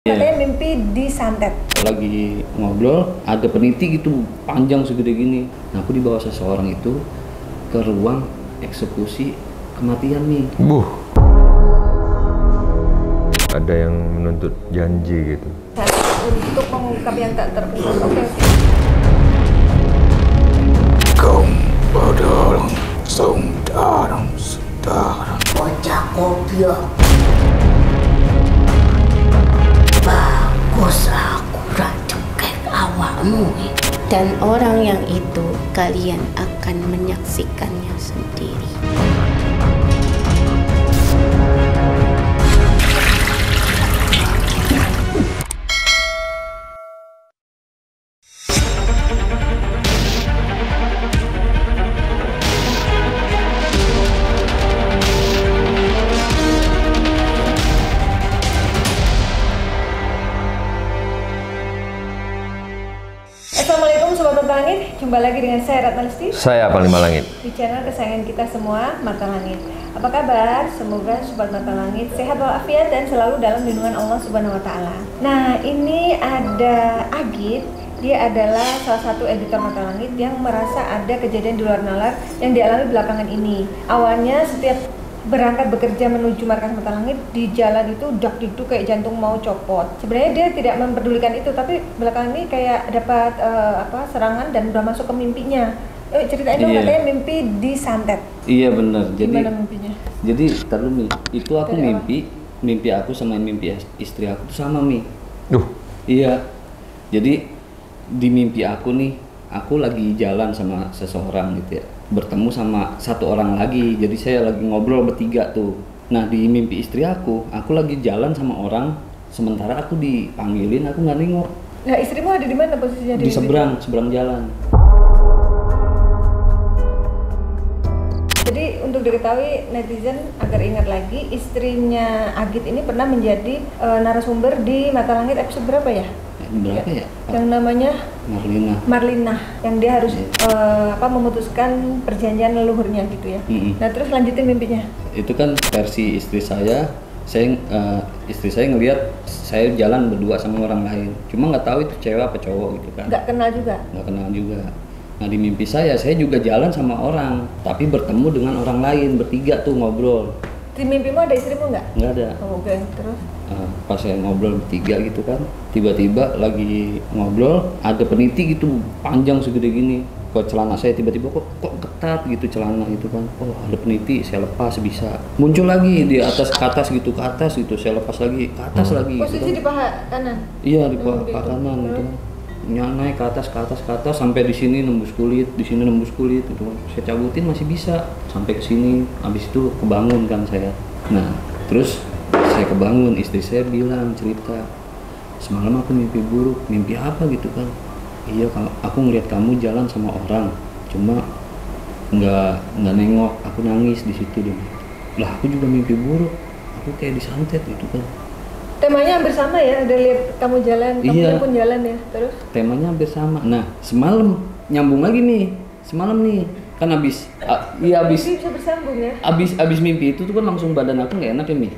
Katanya mimpi disantet. Lagi ngobrol, ada peniti gitu panjang segede gini. Nah, aku dibawa seseorang itu ke ruang eksekusi kematian nih. Ada yang menuntut janji gitu. Untuk mengungkap yang tak terungkap. Oke. Kau adalah saudara. Bocah goblok. Bagus aku cekek awakmu. Dan orang yang itu kalian akan menyaksikannya sendiri. Assalamualaikum Sobat Mata Langit, jumpa lagi dengan saya Ratna Listi. Saya Panglima Langit. Di channel kesayangan kita semua, Mata Langit. Apa kabar? Semoga Sobat Mata Langit sehat walafiat dan selalu dalam lindungan Allah Subhanahu Wa Taala. Nah, ini ada Agit. Dia adalah salah satu editor Mata Langit yang merasa ada kejadian di luar nalar yang dialami belakangan ini. Awalnya setiap berangkat bekerja menuju markas Mata Langit, di jalan itu dak-dikduk kayak jantung mau copot. Sebenarnya dia tidak memperdulikan itu, tapi belakangan ini kayak dapat serangan dan udah masuk ke mimpinya. Ceritain dong, katanya mimpi disantet. Iya benar. Gimana mimpinya? Jadi terlalu Mi, itu aku mimpi aku sama mimpi istri aku tuh sama Mi. Iya. Jadi di mimpi aku nih, aku lagi jalan sama seseorang gitu ya, bertemu sama satu orang lagi. Jadi saya lagi ngobrol bertiga tuh. Nah, di mimpi istri aku lagi jalan sama orang, sementara aku dipanggilin, aku nggak nengok. Nah, istrimu ada di mana posisinya? Di seberang jalan. Jadi untuk diketahui netizen agar ingat lagi, istrinya Agit ini pernah menjadi narasumber di Mata Langit episode berapa ya? Berapa ya? Yang namanya Marlina, yang dia harus memutuskan perjanjian leluhurnya gitu ya. Nah, terus lanjutin mimpinya. Itu kan versi istri saya istri saya ngelihat saya jalan berdua sama orang lain, cuma nggak tahu itu cewek apa cowok gitu kan. Nggak kenal juga. Nah, di mimpi saya juga jalan sama orang, tapi bertemu dengan orang lain, bertiga tuh ngobrol. Di mimpimu ada istrimu nggak? Nggak ada. Oh, oke. Terus? Pas saya ngobrol bertiga gitu kan, tiba-tiba lagi ngobrol, ada peniti gitu panjang segede gini. Kok celana saya tiba-tiba kok ketat gitu celana gitu kan. Oh, ada peniti, saya lepas bisa. Muncul lagi di atas ke atas gitu, saya lepas lagi ke atas lagi. Posisi gitu kan. di paha kanan? Iya, di paha kanan gitu kan. Naik ke atas sampai di sini nembus kulit, gitu kan. Saya cabutin masih bisa sampai ke sini. Habis itu kebangun kan saya. Nah, terus saya kebangun, istri saya bilang cerita, semalam aku mimpi buruk. Mimpi apa gitu kan? Iya, aku ngeliat kamu jalan sama orang, cuma nggak nengok. Aku nangis di situ deh. Lah, aku juga mimpi buruk, aku kayak disantet gitu kan. Temanya hampir sama ya, udah lihat kamu jalan, kamu pun jalan ya, terus? Temanya hampir sama. Nah, semalam nyambung lagi nih, kan abis bisa bersambung ya? Abis mimpi itu tuh kan langsung badan aku nggak enak ya Mi.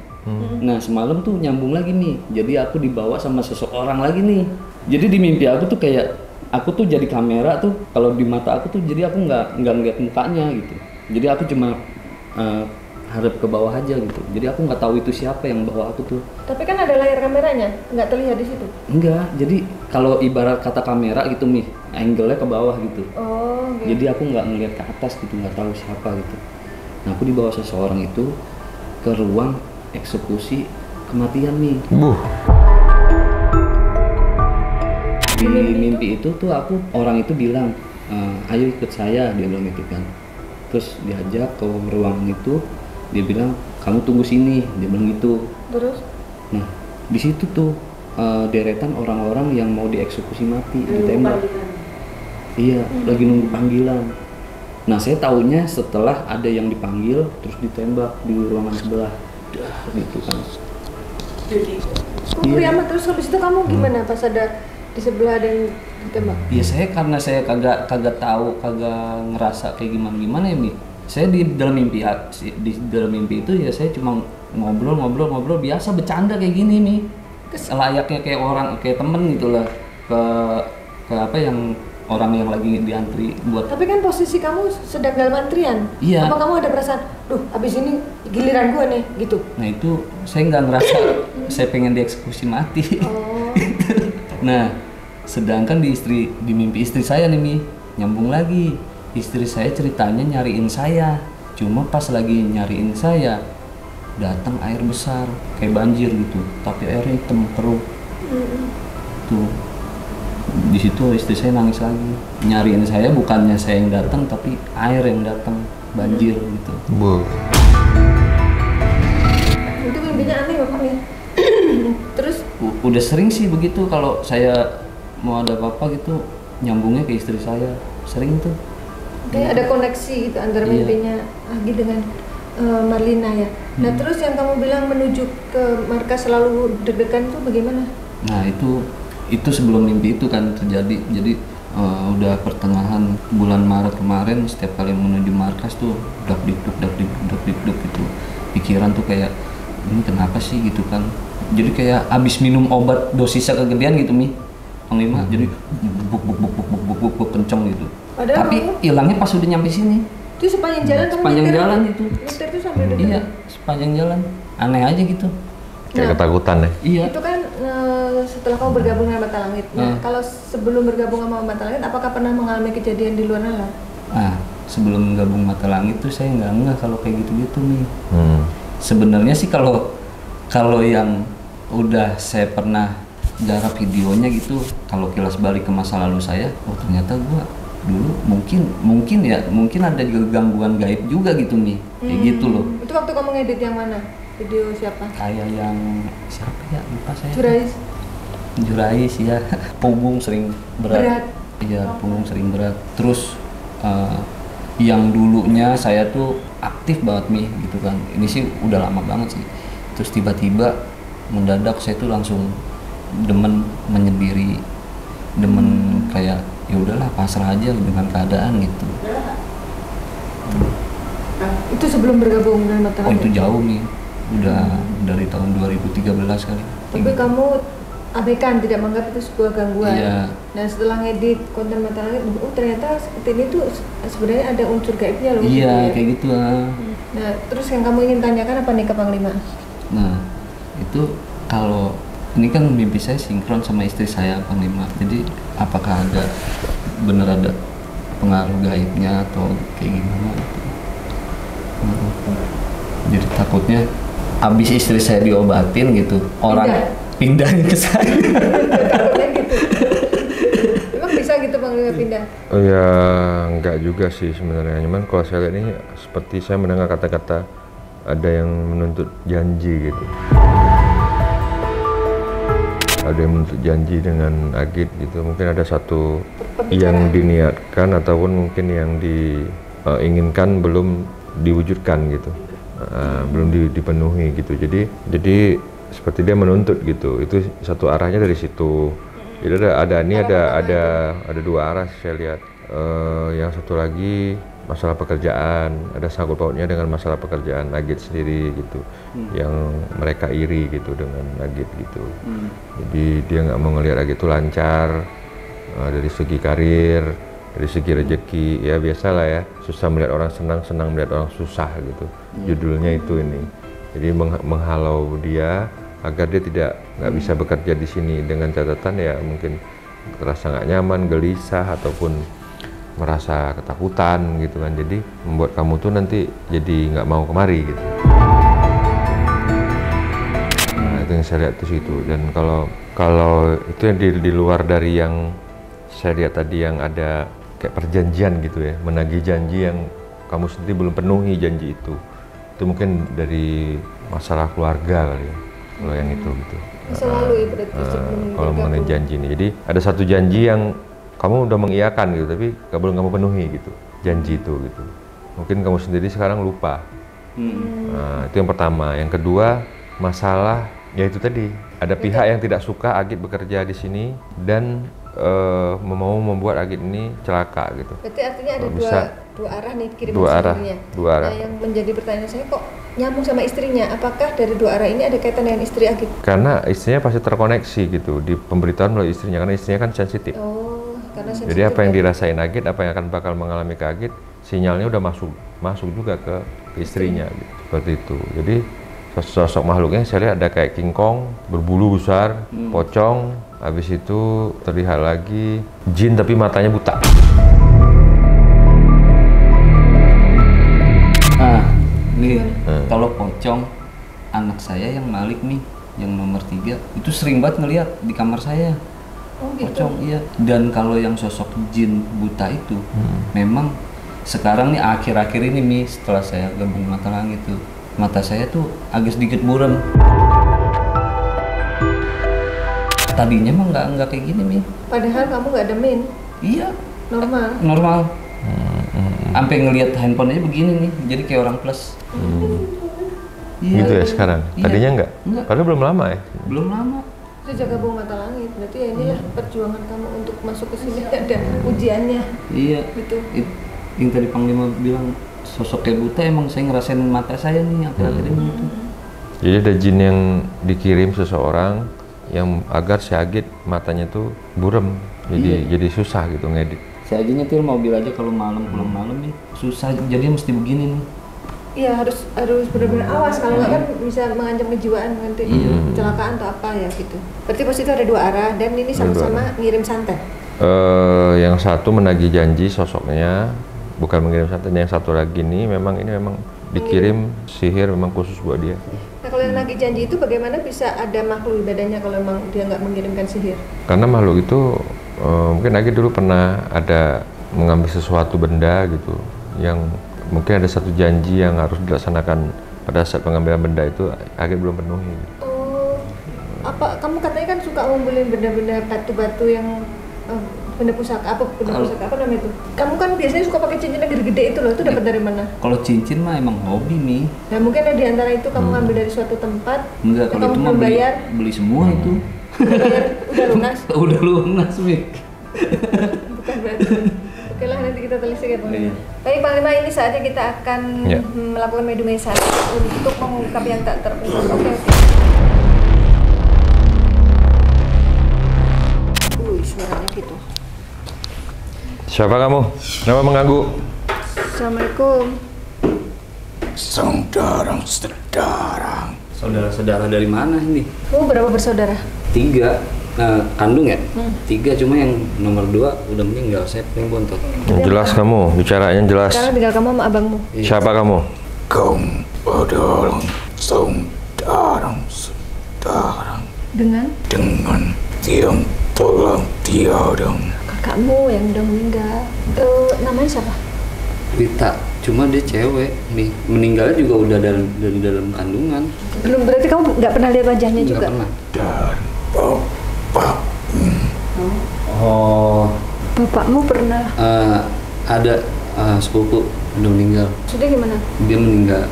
Nah, semalam tuh nyambung lagi nih, jadi aku dibawa sama seseorang lagi nih. Jadi di mimpi aku tuh kayak aku tuh jadi kamera tuh, kalau di mata aku tuh jadi aku nggak ngeliat mukanya gitu. Jadi aku cuma hadap ke bawah aja gitu. Jadi aku nggak tahu itu siapa yang bawa aku tuh. Tapi kan ada layar kameranya, nggak terlihat di situ? Enggak, jadi kalau ibarat kata kamera gitu Mi, angle-nya ke bawah gitu. Oh, gitu. Jadi aku nggak ngeliat ke atas gitu, nggak tahu siapa gitu. Nah, aku dibawa seseorang itu ke ruang eksekusi kematian nih. Di mimpi itu tuh orang itu bilang, ayo ikut saya, dia bilang gitu kan. Terus diajak ke ruang itu, dia bilang kamu tunggu sini, dia bilang gitu. Terus? Nah, di situ tuh deretan orang-orang yang mau dieksekusi mati, ditembak. Iya, lagi nunggu panggilan. Nah, saya taunya setelah ada yang dipanggil terus ditembak di ruangan sebelah. Gitu kan. Jadi, kiamat terus habis itu kamu gimana pas ada di sebelah ada yang ditembak? Iya, karena saya kagak tahu, kagak ngerasa kayak gimana ya Mi. Saya di dalam mimpi itu ya saya cuma ngobrol biasa, bercanda kayak gini Mi. layaknya kayak orang, kayak temen gitu lah, ke apa yang orang yang lagi diantri buat. Tapi kan posisi kamu sedang dalam antrian. Iya. Apa kamu ada perasaan, duh abis ini giliran gue nih gitu? Nah itu saya nggak ngerasa saya pengen dieksekusi mati. Oh. Nah sedangkan di mimpi istri saya nih Mi, nyambung lagi. Istri saya ceritanya nyariin saya, cuma pas lagi nyariin saya datang air besar kayak banjir gitu, tapi airnya hitam keruh. Tuh di situ istri saya nangis lagi, nyariin saya, bukannya saya yang datang tapi air yang datang, banjir gitu. Itu mimpinya aneh Bapak ya. Terus Udah sering sih begitu, kalau saya mau ada apa-apa gitu nyambungnya ke istri saya, sering tuh. kayak ada koneksi gitu antara Iya. mimpinya Agi dengan Marlina ya. Nah terus yang kamu bilang menuju ke markas selalu deg-degan tuh bagaimana? Nah itu sebelum mimpi itu kan terjadi. Jadi udah pertengahan bulan Maret kemarin, setiap kali menuju markas tuh dak-dik-duk gitu. Pikiran tuh kayak ini kenapa sih gitu kan. Jadi kayak abis minum obat dosisnya kegedean gitu Mi, Panglima. Jadi buk kenceng gitu. Padahal Tapi kamu- hilangnya pas udah nyampe sini. Itu sepanjang jalan kamu Sepanjang nyetir- jalan itu. nyetir tuh sampai deg-degan? Iya, sepanjang jalan. Aneh aja gitu. Kayak Nah, ketakutan ya. Iya. itu kan setelah kamu bergabung dengan Mata Langit. Nah, Hmm. kalau sebelum bergabung sama Mata Langit, apakah pernah mengalami kejadian di luar nalar? Nah, sebelum gabung Mata Langit tuh saya nggak kalau kayak gitu-gitu nih. Hmm. Sebenarnya sih kalau yang udah saya pernah garap videonya gitu, kalau kilas balik ke masa lalu saya, oh ternyata gua dulu mungkin ada juga gangguan gaib juga gitu nih, kayak gitu loh. Itu waktu kamu ngedit yang mana? Video siapa? Kayak yang siapa ya, lupa saya. Jurais. Ya, punggung sering Berat. berat. Iya, punggung sering berat. Terus yang dulunya saya tuh aktif banget nih gitu kan. Ini sih udah lama banget sih. Terus tiba-tiba mendadak saya tuh langsung demen menyendiri, demen kayak ya udahlah pasrah aja dengan keadaan gitu. Itu sebelum bergabung dengan Mata Oh Langit? itu jauh nih, udah dari tahun 2013 kali. Tapi kamu abaikan, tidak menganggap itu sebuah gangguan. Iya. Dan setelah ngedit konten Mata Langit, oh ternyata seperti ini tuh sebenarnya ada unsur gaibnya loh. Iya gitu ya. kayak gitu ah. Nah, terus yang kamu ingin tanyakan apa nih ke Panglima? Nah, itu kalau ini kan mimpi saya sinkron sama istri saya Panglima. Jadi apakah bener ada pengaruh gaibnya atau kayak gimana gitu. Jadi takutnya abis istri saya diobatin gitu, orang pindahnya ke saya. Takutnya gitu. Emang bisa gitu Panglima pindah? Oh ya, enggak juga sih sebenarnya. Cuman kalau saya lihat ini seperti saya mendengar kata-kata ada yang menuntut janji gitu. Ada yang menuntut janji dengan Agit gitu. Mungkin ada satu yang diniatkan ataupun mungkin yang diinginkan belum diwujudkan gitu. Belum dipenuhi gitu. Jadi seperti dia menuntut gitu. Itu satu arahnya dari situ. Jadi ada dua arah saya lihat. Yang satu lagi masalah pekerjaan, ada sangkut pautnya dengan masalah pekerjaan Agit sendiri gitu, yang mereka iri gitu dengan Agit gitu. Jadi dia nggak mau ngelihat Agit itu lancar dari segi karir, dari segi rezeki, ya biasalah ya, susah melihat orang senang, senang melihat orang susah gitu. Judulnya itu ini. Jadi menghalau dia agar dia nggak bisa bekerja di sini, dengan catatan ya mungkin terasa nggak nyaman, gelisah ataupun merasa ketakutan gitu kan. Jadi membuat kamu tuh nanti jadi nggak mau kemari gitu. Nah itu yang saya lihat di situ. Dan kalau itu yang di luar dari yang saya lihat tadi, yang ada kayak perjanjian gitu ya, menagih janji yang kamu sendiri belum penuhi janji itu mungkin dari masalah keluarga kali ya, kalau yang itu gitu. Selalu ya berarti sebelum Kalau mengenai bergabung. janji ini, jadi ada satu janji yang kamu udah mengiyakan gitu, tapi belum kamu penuhi gitu, janji itu gitu. Mungkin kamu sendiri sekarang lupa. Nah, itu yang pertama. Yang kedua, masalah ya itu tadi, ada pihak yang tidak suka Agit bekerja di sini dan mau membuat Agit ini celaka gitu. Berarti artinya ada dua arah nih kirim Dua arah. Nah, yang menjadi pertanyaan saya, kok nyambung sama istrinya? Apakah dari dua arah ini ada kaitan dengan istri Agit? Karena istrinya pasti terkoneksi gitu di pemberitahuan melalui istrinya, karena istrinya kan sensitif. Oh, karena sensitif. Jadi apa yang ya? dirasain Agit, apa yang akan bakal mengalami ke Agit, sinyalnya udah masuk juga ke istrinya gitu. Seperti itu. Jadi sosok makhluknya saya lihat ada kayak King Kong, berbulu besar, pocong, habis itu terlihat lagi jin tapi matanya buta. Nih, kalau pocong, anak saya yang Malik nih, yang nomor 3, itu sering banget ngeliat di kamar saya. Oh, gitu. Pocong, iya. Dan kalau yang sosok jin buta itu, memang sekarang nih akhir-akhir ini nih, setelah saya gabung Mata Langit tuh, mata saya tuh agak sedikit buram. Tadinya mah nggak kayak gini nih. Padahal kamu nggak demen. Iya. Normal. Sampai ngelihat handphonenya begini nih, jadi kayak orang plus. Iya. Gitu ya sekarang. Iya. Tadinya enggak. Padahal belum lama ya. Belum lama. Itu jaga bung Mata Langit. Berarti ya inilah perjuangan kamu untuk masuk ke sini, ada ujiannya. Iya. Gitu. Yang tadi Panglima bilang sosok kayak buta, emang saya ngerasain mata saya nih akhir-akhir ini tuh. Jadi ada jin yang dikirim seseorang yang agar si Agit matanya tuh buram. Jadi susah gitu ngedit. Saya aja nyetir mobil aja kalau malam pulang malam nih susah, jadi mesti begini nih. Iya, harus benar-benar awas, kalau nggak kan bisa mengancam kejiwaan nanti kecelakaan atau apa ya gitu. Berarti pos itu ada dua arah dan ini sama-sama ngirim santet. Yang satu menagih janji sosoknya, bukan mengirim santet. Yang satu lagi ini memang dikirim sihir memang khusus buat dia. Nah, kalau yang nagih janji itu bagaimana bisa ada makhluk ibadahnya kalau memang dia nggak mengirimkan sihir? Karena makhluk itu mungkin Agit dulu pernah ada mengambil sesuatu benda gitu, yang mungkin ada satu janji yang harus dilaksanakan pada saat pengambilan benda itu Agit belum penuhi. Oh, apa kamu katanya kan suka ngumpulin benda-benda batu-batu yang benda pusaka apa namanya itu? Kamu kan biasanya suka pakai cincin yang gede-gede itu loh, itu dapat dari mana? Kalau cincin mah emang hobi nih. Nah, mungkin ada di antara itu kamu ngambil dari suatu tempat. Enggak, kalau itu mah beli semua itu. Udah lunas? Udah lunas, Mik. Bukan berarti. Oke lah, nanti kita telisik ya Panglima. Baik Panglima, ini saatnya kita akan melakukan medungisasi untuk mengungkap yang tak terungkap. Oke. Suaranya gitu. Siapa kamu? Kenapa mengganggu? Assalamualaikum. Saudara-saudara. Saudara-saudara dari mana ini? Kamu berapa bersaudara? 3. Kandung ya? 3, cuma yang nomor 2 udah meninggal, saya paling bontot. Jelas kamu, bicaranya jelas. Sekarang tinggal kamu sama abangmu. Iya. Siapa kamu? Kaum adalah saudara-saudara Dengan yang telah tiada. kakakmu yang udah meninggal. Namanya siapa? Rita, cuma dia cewek nih, meninggalnya juga udah dari dalam kandungan. Belum, berarti kamu nggak pernah lihat wajahnya Nggak juga? pernah. Dan bapak Oh, Bapakmu pernah? ada sepupu udah meninggal. Sudah gimana? Dia meninggal,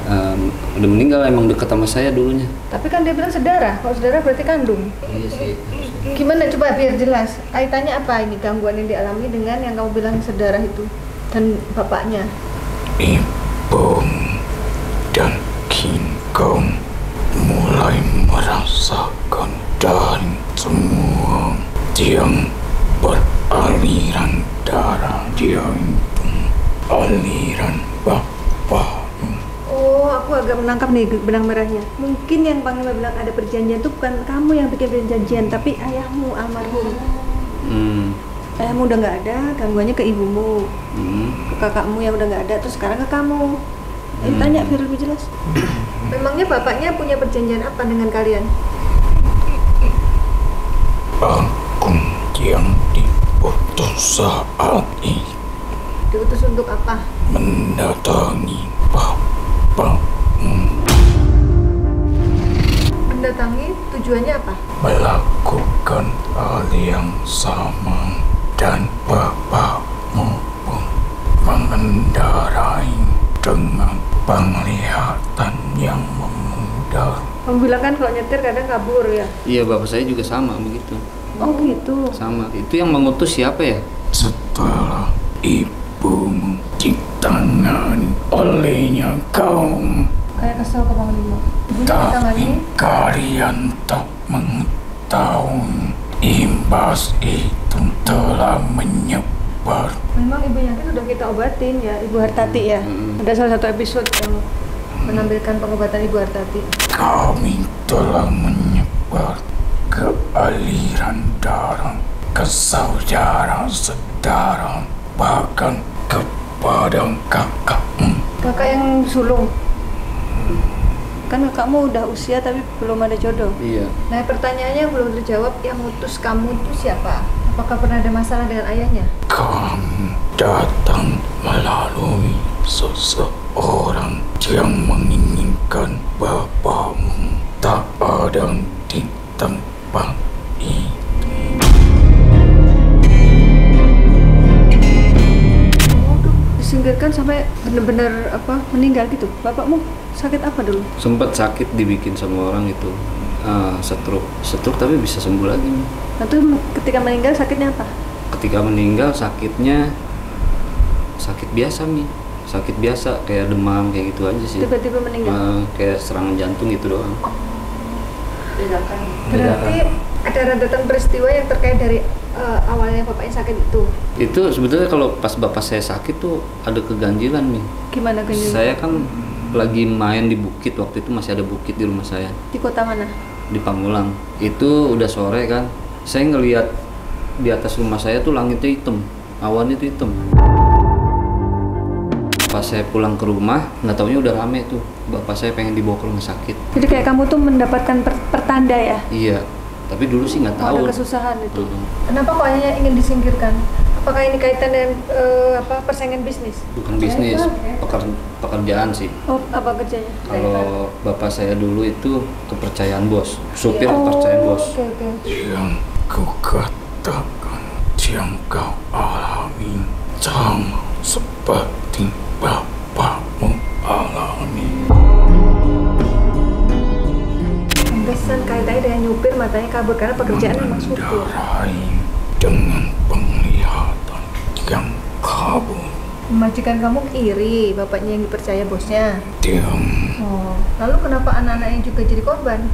udah meninggal, emang deket sama saya dulunya. Tapi kan dia bilang saudara. Kalau saudara berarti kandung. Iya sih. Gimana coba biar jelas? Kaitannya apa ini gangguan yang dialami dengan yang kamu bilang saudara itu dan bapaknya? Ibu dan King Kong mulai merasakan dari semua yang beraliran darah dia itu aliran bapak. Oh, aku agak menangkap nih benang merahnya. Mungkin yang Panglima bilang ada perjanjian itu bukan kamu yang bikin perjanjian, tapi ayahmu almarhum. Ayahmu udah nggak ada, gangguannya ke ibumu, ke kakakmu yang udah nggak ada, terus sekarang ke kamu. Tanya biar lebih jelas. Memangnya bapaknya punya perjanjian apa dengan kalian? Aku yang diutus saat ini Diutus untuk apa? mendatangi bapakmu, Mendatangi tujuannya apa? melakukan hal yang sama, dan bapakmu pun mengendarai dengan penglihatan yang memudar. Kamu bilang kan kalau nyetir kadang kabur ya. Iya, bapak saya juga sama begitu. Oh gitu. Sama. Itu yang mengutus siapa ya? Setelah ibumu ditangani olehnya kaum, Kayak kesel ke Bang Limo. Ibunya tapi ditangani. kalian tak mengetahui imbas itu telah menyebar. Memang Ibu Yakin udah kita obatin ya, Ibu Hartati ya. Ada salah satu episode yang menampilkan pengobatan Ibu Hartati. Kami telah menyebar ke aliran darah, ke saudara-saudara, bahkan kepada kakakmu. Kakak yang sulung. Kan kakakmu udah usia tapi belum ada jodoh. Iya. Nah pertanyaannya yang belum terjawab, yang mutus kamu itu siapa? Apakah pernah ada masalah dengan ayahnya? Kamu datang melalui seseorang yang menginginkan bapakmu tak ada di tempat ini. Waduh, disingkirkan sampai benar-benar meninggal gitu. Bapakmu sakit apa dulu? Sempat sakit dibikin sama orang itu. Stroke tapi bisa sembuh lagi. Nah itu ketika meninggal sakitnya apa? Ketika meninggal sakitnya sakit biasa Mi. Sakit biasa kayak demam kayak gitu aja sih. Tiba-tiba meninggal? Kayak serangan jantung gitu doang. Berarti ada rentetan peristiwa yang terkait dari awalnya bapaknya sakit itu. Itu sebetulnya kalau pas bapak saya sakit tuh ada keganjilan Mi. Gimana ganjil? Saya kan lagi main di bukit, waktu itu masih ada bukit di rumah saya. Di kota mana? Di Pamulang. Itu udah sore kan. Saya ngelihat di atas rumah saya tuh langitnya hitam, awannya tuh hitam. Pas saya pulang ke rumah, nggak taunya udah rame tuh. Bapak saya pengen dibawa ke rumah sakit. Jadi kayak kamu tuh mendapatkan pertanda ya? Iya, tapi dulu sih nggak tahu. Ada kesusahan itu. Mm-mm. Kenapa kok ayahnya ingin disingkirkan? Apakah ini kaitan dengan persaingan bisnis? Bukan bisnis, pekerjaan sih. Oh, apa kerjanya? Kalau bapak saya dulu itu kepercayaan bos, supir kepercayaan bos. Oke. Yang ku katakan, yang kau alami sama seperti bapakmu alami. Pantesan kaitannya dengan nyupir, matanya kabur karena pekerjaan memang supir. Mengendarai dengan penglihatan yang kabur. Majikan kamu iri, bapaknya yang dipercaya bosnya. Diam. Oh, lalu kenapa anak-anaknya juga jadi korban?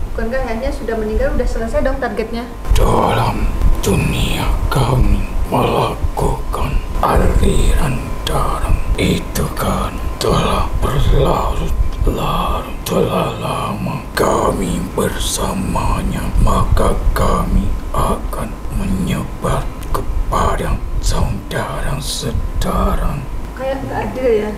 Bukankah hanya sudah meninggal udah selesai dong targetnya? Dalam dunia kami melakukan aliran darah itu kan telah berlarut-larut, telah lama kami bersamanya, maka kami akan menyebar kepada saudara-saudara. Kayak nggak adil ya.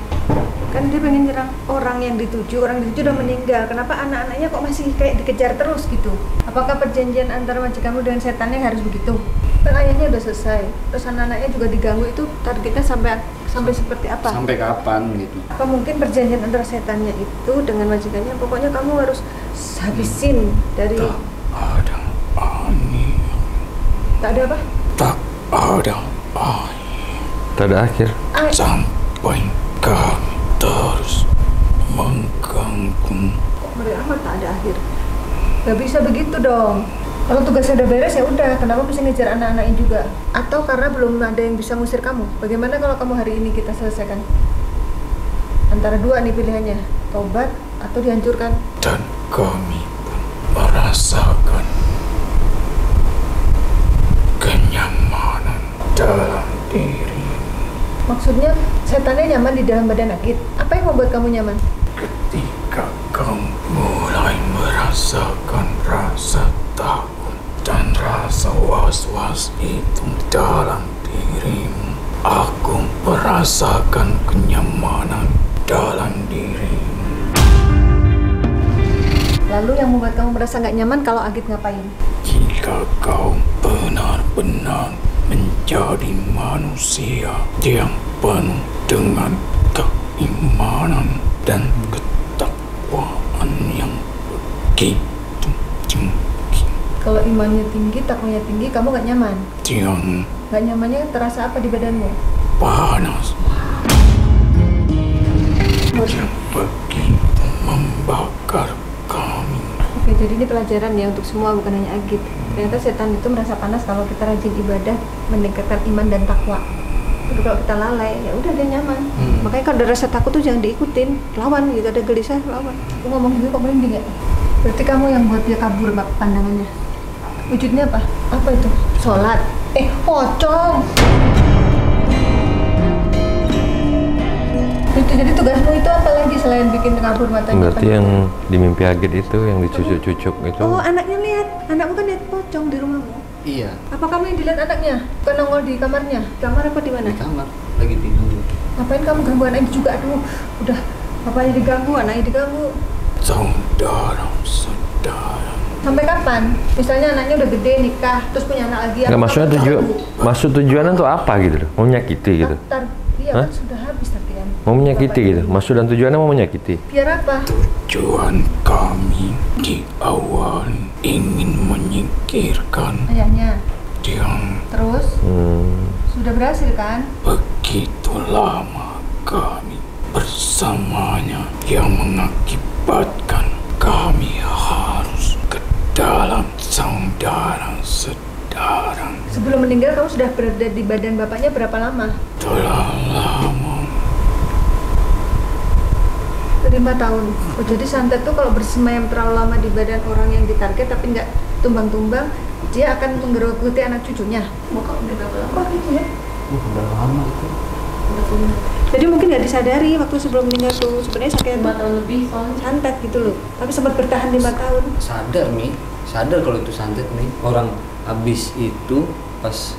Kan dia pengen nyerang orang yang dituju udah meninggal. Kenapa anak-anaknya kok masih kayak dikejar terus gitu? Apakah perjanjian antara majikanmu dengan setannya harus begitu? Kan ayahnya udah selesai, terus anak-anaknya juga diganggu, itu targetnya sampai seperti apa? Sampai kapan gitu? Apa mungkin perjanjian antara setannya itu dengan majikannya? Pokoknya kamu harus habisin dari. Tak ada akhir. Tak ada apa? Tak ada akhir. Tak ada akhir. Sampai kami terus mengganggu. Ngeri amat tak ada akhir. Gak bisa begitu dong. Kalau tugasnya udah beres ya udah, kenapa bisa ngejar anak-anaknya juga? Atau karena belum ada yang bisa ngusir kamu? Bagaimana kalau kamu hari ini kita selesaikan? Antara dua nih pilihannya, tobat atau dihancurkan. Dan kami pun merasakan kenyamanan dalam diri. Maksudnya setannya nyaman di dalam badan Agit. Apa yang membuat kamu nyaman? Ketika kamu mulai merasakan rasa takut dan rasa was-was itu dalam dirimu, aku merasakan kenyamanan dalam dirimu. Lalu yang membuat kamu merasa nggak nyaman kalau Agit ngapain? Jika kau benar-benar menjadi manusia yang penuh dengan keimanan dan ketakwaan yang begitu tinggi. Kalau imannya tinggi, takwanya tinggi, kamu nggak nyaman. Yang Nggak nyamannya terasa apa di badanmu? panas yang begitu membakar kami. Jadi ini pelajaran ya untuk semua, bukan hanya Agit. Ternyata setan itu merasa panas kalau kita rajin ibadah, meningkatkan iman dan takwa. Tapi kalau kita lalai, ya udah dia nyaman. Makanya kalau ada rasa takut tuh jangan diikutin, lawan gitu. Ada gelisah, lawan. Aku ngomong gitu kok merinding ya. Berarti kamu yang buat dia kabur pandangannya. Wujudnya apa? Apa itu? Sholat. Pocong. Itu jadi tugasmu itu apa lagi selain bikin kabur matanya? Berarti yang di mimpi Agit itu yang dicucuk-cucuk itu. Oh, anaknya lihat. Anakmu kan lihat pocong di rumahmu. Iya, Apa kamu yang dilihat anaknya? Bukan nongol di kamarnya? Kamar apa di mana? di kamar lagi tidur. Ngapain kamu ganggu anaknya juga? Aduh, udah bapaknya diganggu, anaknya diganggu. Saudara. Sampai kapan? Misalnya anaknya udah gede, nikah, terus punya anak lagi. Nggak, apa maksudnya kamu ganggu? maksud tujuannya tuh apa gitu loh? Mau menyakiti gitu? Iya Hah? kan sudah habis tapi kan. Mau menyakiti Bapaknya. gitu? Maksud dan tujuannya mau menyakiti? Biar apa? Tujuan kami di awal ingin menyingkirkan Ayahnya. yang Terus sudah berhasil kan? begitu lama kami bersamanya yang mengakibatkan kami harus ke dalam saudara. Sebelum meninggal kamu sudah berada di badan bapaknya berapa lama? Telah lama 5 tahun. Oh, jadi santet tuh kalau bersemayam terlalu lama di badan orang yang ditarget tapi nggak tumbang-tumbang, dia akan menggerogoti anak cucunya. Oh gitu ya? Udah lama itu. Jadi mungkin nggak disadari waktu sebelum meninggal tuh sebenarnya sakit 5 tahun lebih soalnya. santet gitu loh. Tapi sempat bertahan 5 tahun. Sadar kalau itu santet nih. Orang habis itu pas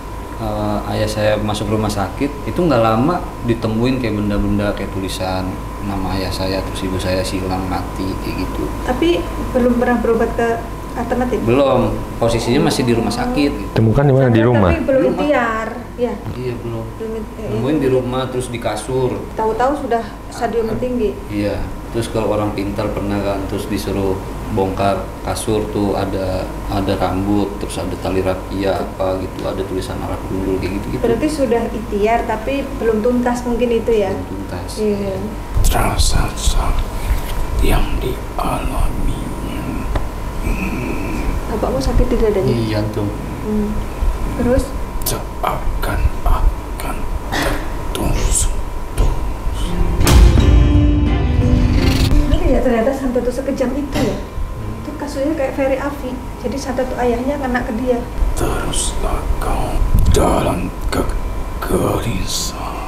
ayah saya masuk rumah sakit itu nggak lama ditemuin kayak benda-benda kayak tulisan nama ayah saya, terus ibu saya silang mati kayak gitu. Tapi belum pernah berobat ke alternatif. Belum, posisinya masih di rumah sakit. Temukan di mana? Di rumah? Tapi belum Di rumah. ikhtiar. Ya. Iya belum. Belum Nemuin di rumah terus di kasur. Tahu-tahu sudah stadium tinggi. Iya. Terus kalau orang pintar pernah kan terus disuruh bongkar kasur tuh ada rambut, terus ada tali rakia apa gitu, ada tulisan Arab gundul kayak gitu-gitu. Berarti sudah ikhtiar tapi belum tuntas mungkin itu ya. Belum tuntas. Iya. Rasa sakit yang dialaminya Bapakmu sakit di dadanya. Iya tuh. Terus seakan-akan tertusuk. ya ternyata santet itu sekejam itu ya. Itu kasusnya kayak Ferry Afi. Jadi santet itu ayahnya kena ke dia. Teruslah kau dalam kegelisahan.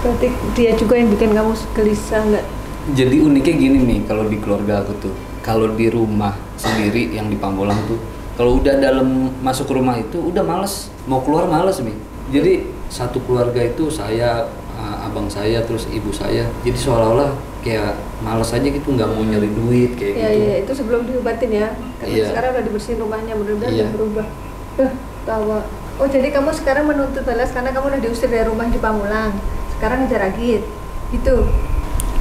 Berarti dia juga yang bikin kamu gelisah nggak? Jadi uniknya gini nih kalau di keluarga aku tuh, kalau di rumah sendiri yang di Pambolang tuh, kalau udah dalam masuk rumah itu udah males, mau keluar males nih. Jadi satu keluarga itu saya, abang saya, terus ibu saya, jadi seolah-olah kayak males aja gitu, nggak mau nyari duit kayak Iya, gitu. iya, itu sebelum diobatin ya. Karena Iya. sekarang udah dibersihin rumahnya, mudah-mudahan Iya. udah berubah. Tawa. Oh jadi kamu sekarang menuntut balas karena kamu udah diusir dari rumah di Pamulang. Sekarang ngejar Agit, gitu.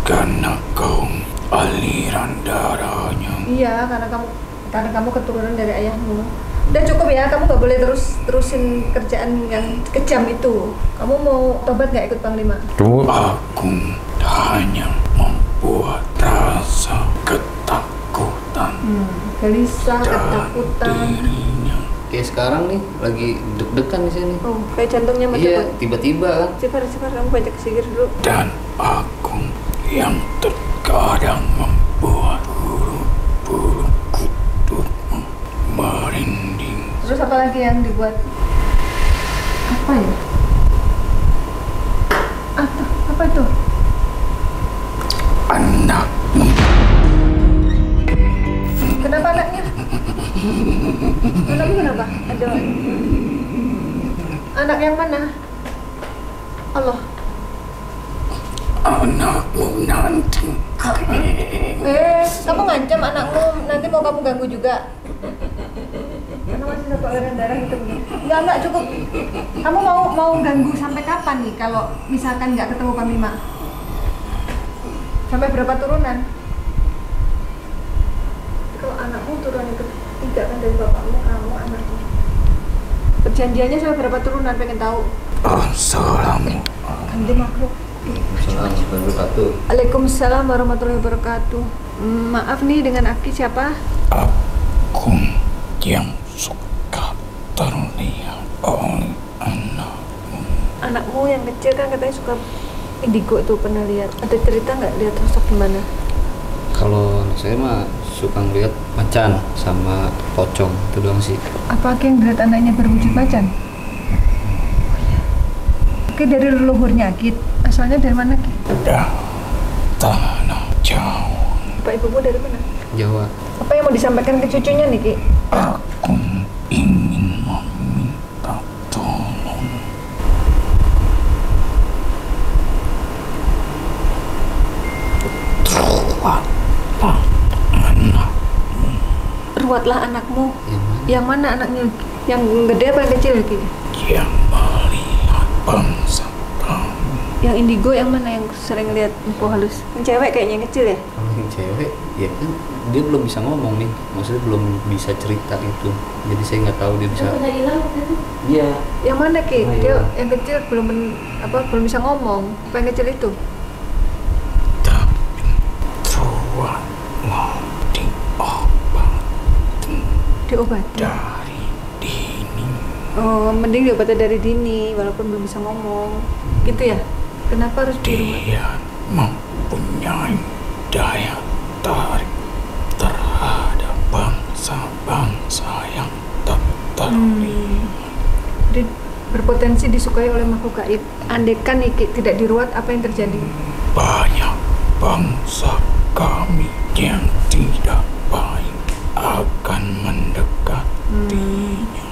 Karena kau aliran darahnya. Iya, karena kamu keturunan dari ayahmu. Udah cukup ya, kamu nggak boleh terusin kerjaan yang kejam itu. Kamu mau tobat nggak ikut Panglima? Kamu Aku hanya membuat rasa ketakutan Gelisah, dalam ketakutan. dirinya. Kayak sekarang nih lagi deg-degan di sini. Oh, kayak jantungnya mau Iya, cepet. tiba-tiba kan. Sifar, kamu baca kesikir dulu. Dan aku yang terkadang membuat bulu-bulu kudukmu merinding. Terus apa lagi yang dibuat? Apa ya? Apa itu? Anakmu Kenapa anaknya? Anakmu kenapa? Ada anak yang mana? Allah. anakmu nanti Kamu ngancam anakmu nanti mau kamu ganggu juga. Karena masih satu aliran darah gitu. Enggak cukup. Kamu mau ganggu sampai kapan nih kalau misalkan nggak ketemu Panglima? Sampai berapa turunan? Kalau anakmu turun yang ketiga kan dari bapakmu, kamu anakmu. Perjanjiannya sampai berapa turunan pengen tahu? Assalamu Ganti makhluk. Assalamualaikum warahmatullahi wabarakatuh. Waalaikumsalam warahmatullahi wabarakatuh. Maaf nih dengan Aki siapa? Abdullah yang suka terlihat oleh anakmu. Anakmu yang kecil kan katanya suka indigo tuh, pernah lihat? Ada cerita nggak lihat sosok gimana? Kalau saya mah suka ngeliat macan sama pocong, itu doang sih. Apa yang dilihat anaknya berwujud macan? Oke, dari leluhurnya Kit. Asalnya dari mana Kit? Dah tanah jauh. Bapak ibumu dari mana? Jawa. Apa yang mau disampaikan ke cucunya nih Ki? Aku ingin meminta tolong. Ruatlah anakmu. Yang mana? Yang mana anaknya? Yang gede apa yang kecil Ki? Yang melihat bangsa kami. Yang indigo yang mana yang sering lihat empu halus? Yang cewek kayaknya yang kecil ya? Kalau yang cewek, ya kan dia belum bisa ngomong nih, maksudnya belum bisa cerita itu. Jadi saya nggak tahu dia bisa. Iya. Yang mana Ki? Oh, Dia iya. yang kecil belum belum bisa ngomong. Apa yang kecil itu? Tapi tuan mau diobati Diobati. dari dini. Oh, mending diobati dari dini walaupun belum bisa ngomong. Gitu ya? Kenapa harus di rumah? Dia mempunyai daya tarik terhadap bangsa-bangsa yang tertarik. Jadi berpotensi disukai oleh makhluk gaib. Andaikan Iki tidak diruat, apa yang terjadi? Banyak bangsa kami yang tidak baik akan mendekatinya.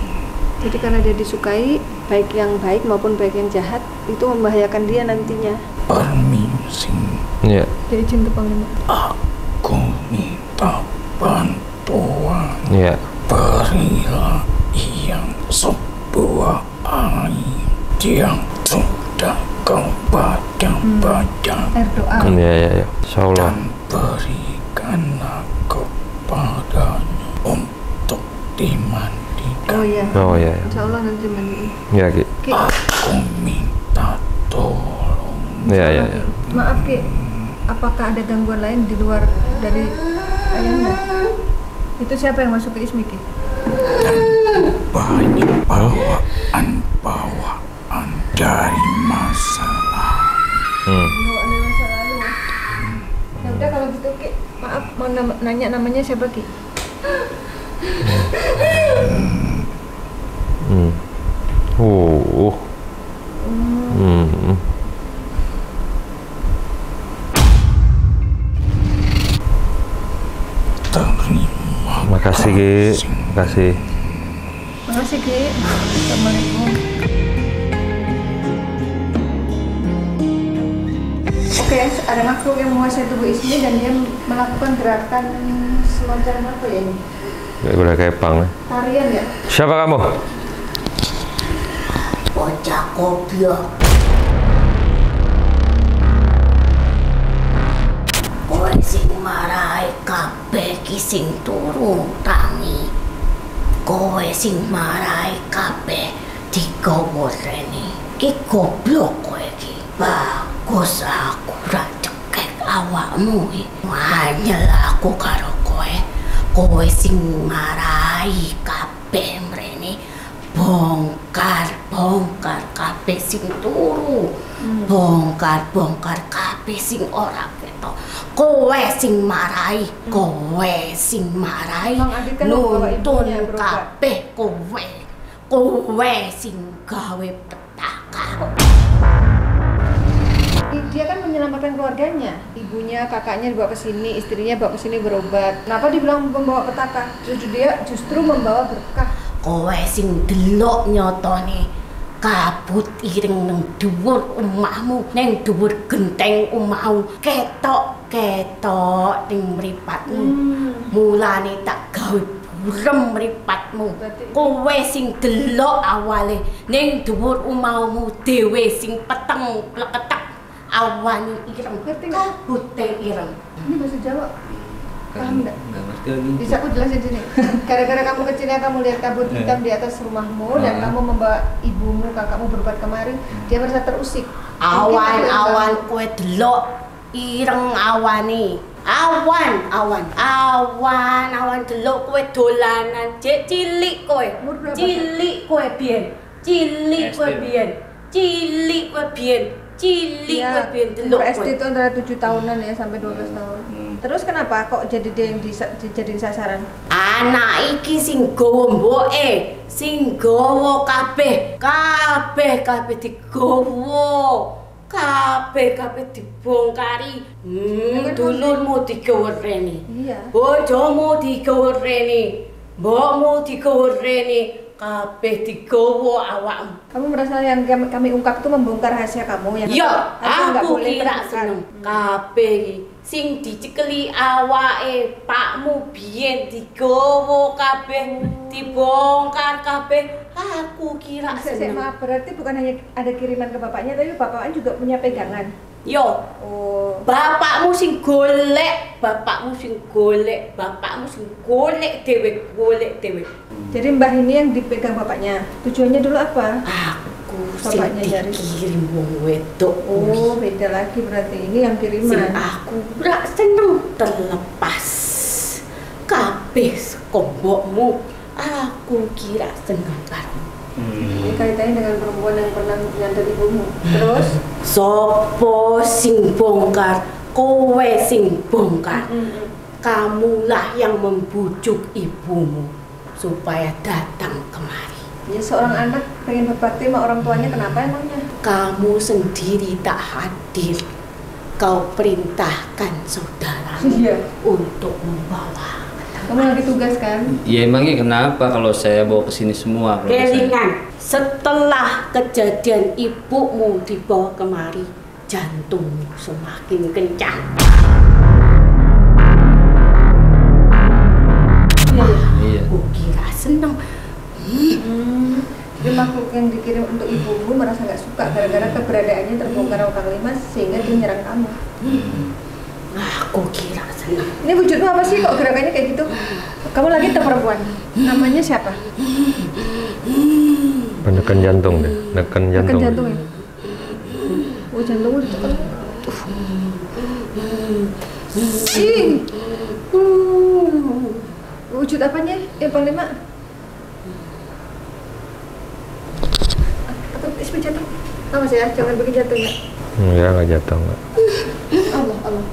Jadi karena dia disukai, baik yang baik maupun baik yang jahat, itu membahayakan dia nantinya. Permisi, Iya. Jadi izin ke Panglima. aku minta bantuan. Iya. Berilah yang sebuah air yang sudah kau baca-baca Air doa. Iya. Insyaallah. dan berikanlah kepadanya untuk dimandikan. Oh iya. Oh iya. Insya Allah nanti mandi. Iya, Ki. Ki, Aku minta tolong. Iya. maaf Ki, apakah ada gangguan lain di luar dari ayahnya? Itu siapa yang masuk ke Ismi Ki? Banyak bawaan dari masa lalu. Bawaan dari masa lalu. Ya udah kalau gitu Ki, maaf mau nanya namanya siapa Ki? Terima Makasih, Ki. Makasih. Makasih Ki. Assalamualaikum. Oke, ada makhluk yang menguasai tubuh Ismi dan dia melakukan gerakan semacam apa ya ini? Udah kayak pang. Tarian ya? Siapa kamu? Bocah goblok. Kowe sing marahi kabeh ki sing turu tangi. Kowe sing marahi kabeh digawa rene. Ki goblok kowe ki. Bagus aku ra cekek awakmu iki. Wanyel aku karo kowe. Kowe sing marahi kabeh mrene. Bongkar kabeh sing turu. Bongkar kabeh sing ora ketok. Kowe sing marahi, Bang Adit kan membawa nuntun ibunya berobat. kabeh kowe sing gawe petaka. Dia kan menyelamatkan keluarganya, ibunya, kakaknya dibawa ke sini, istrinya bawa ke sini berobat. Kenapa dibilang membawa petaka? Dia justru membawa berkah. Kowe sing delok nyatane kabut ireng nang dhuwur omahmu, nang dhuwur genteng omahmu, ketok ning mripatmu. Mulane tak gawe burem mripatmu. Kowe sing delok awale ning dhuwur omahmu dhewe sing peteng pleketek awane ireng, kabute ireng. Ini bahasa Jawa. Paham nggak? Nggak ngerti lagi. Bisa aku jelasin sini. Gara-gara kamu kecilnya kamu lihat kabut hitam di atas rumahmu dan kamu membawa ibumu, kakakmu berobat kemarin, dia merasa terusik. Awan-awan kowe delok ireng awane. Awan delok kowe dolanan, Cek, cilik kowe. Cilik kowe biyen. Cilik kowe biyen delok umur SD kowe. itu antara 7 tahunan ya sampai 12 tahun. Terus kenapa kok jadi dia yang dijadiin sasaran? Anak iki sing gawa mboke, sing gawa kabeh digawa. Kabeh dibongkari. Dulurmu digawereni. Iya. Bojomu digawereni. Mbokmu digawereni. Kabeh digawa awakmu. Kamu merasa yang kami ungkap itu membongkar rahasia kamu yang Ya, harusnya nggak aku boleh kira terbuka. seneng. Kabeh iki sing dicekeli awake pakmu biyen digawa kabeh, dibongkar kabeh. Aku kira seneng. Maaf, berarti bukan hanya ada kiriman ke bapaknya, tapi bapaknya juga punya pegangan. Yo, Oh, bapakmu sing golek dhewe. jadi Mbah ini yang dipegang bapaknya. Tujuannya dulu apa? Aku sing Bapaknya nyaris. dikirim wong wedok. Oh, beda lagi berarti ini yang Sing kiriman. aku ora seneng terlepas. Kabeh saka mbokmu. Aku kira seneng karo. Ini kaitannya dengan perempuan yang pernah nyantet ibumu. Terus? Sopo sing bongkar? Kowe sing bongkar. Kamulah yang membujuk ibumu supaya datang kemari. Ya seorang anak pengen berbakti sama orang tuanya, kenapa emangnya? Kamu sendiri tak hadir. Kau perintahkan saudaramu Iya. untuk membawa. Kamu lagi tugas kan? Ya emangnya kenapa kalau saya bawa ke sini semua? keluarga saya? Kelingan, setelah kejadian ibumu dibawa kemari, jantungmu semakin kencang. Iya. Aku kira seneng. Jadi makhluk yang dikirim untuk ibumu merasa nggak suka gara-gara keberadaannya terbongkar orang kelima sehingga dia nyerang kamu. Aku kira seneng. Ini wujudmu apa sih kok gerakannya kayak gitu? Kamu lagi tuh perempuan. Namanya siapa? Penekan jantung deh, nekan jantung. Tekan jantung ya? Oh jantungmu ditekan. Ih. Wujud apanya? Yang panglima? Atau ismi jantung? Awas ya, jangan bikin jantungnya. Ya nggak jatuh nggak. Allah.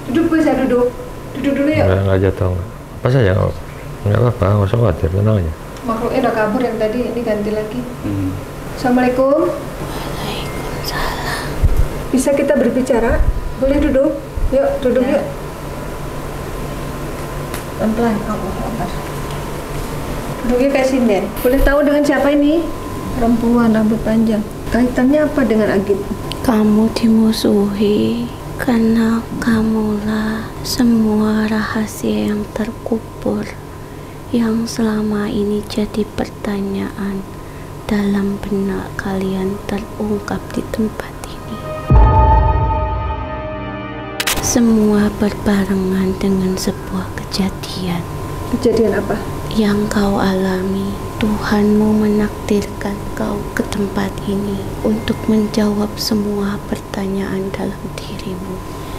Duduk bisa duduk. Duduk dulu ya. Nggak jatuh nggak. Apa saja nggak apa-apa, nggak usah khawatir, tenang aja. Makhluknya udah kabur yang tadi, ini ganti lagi. Assalamualaikum. Waalaikumsalam. Bisa kita berbicara? Boleh duduk? Yuk, duduk yuk. Pelan-pelan. Allah. Duduknya kayak sinden. Boleh tahu dengan siapa ini? Perempuan rambut panjang. Kaitannya apa dengan Agit? Kamu dimusuhi karena kamulah semua rahasia yang terkubur yang selama ini jadi pertanyaan dalam benak kalian terungkap di tempat ini. Semua berbarengan dengan sebuah kejadian Kejadian apa? yang kau alami. Tuhanmu menakdirkan kau ke tempat ini untuk menjawab semua pertanyaan dalam dirimu,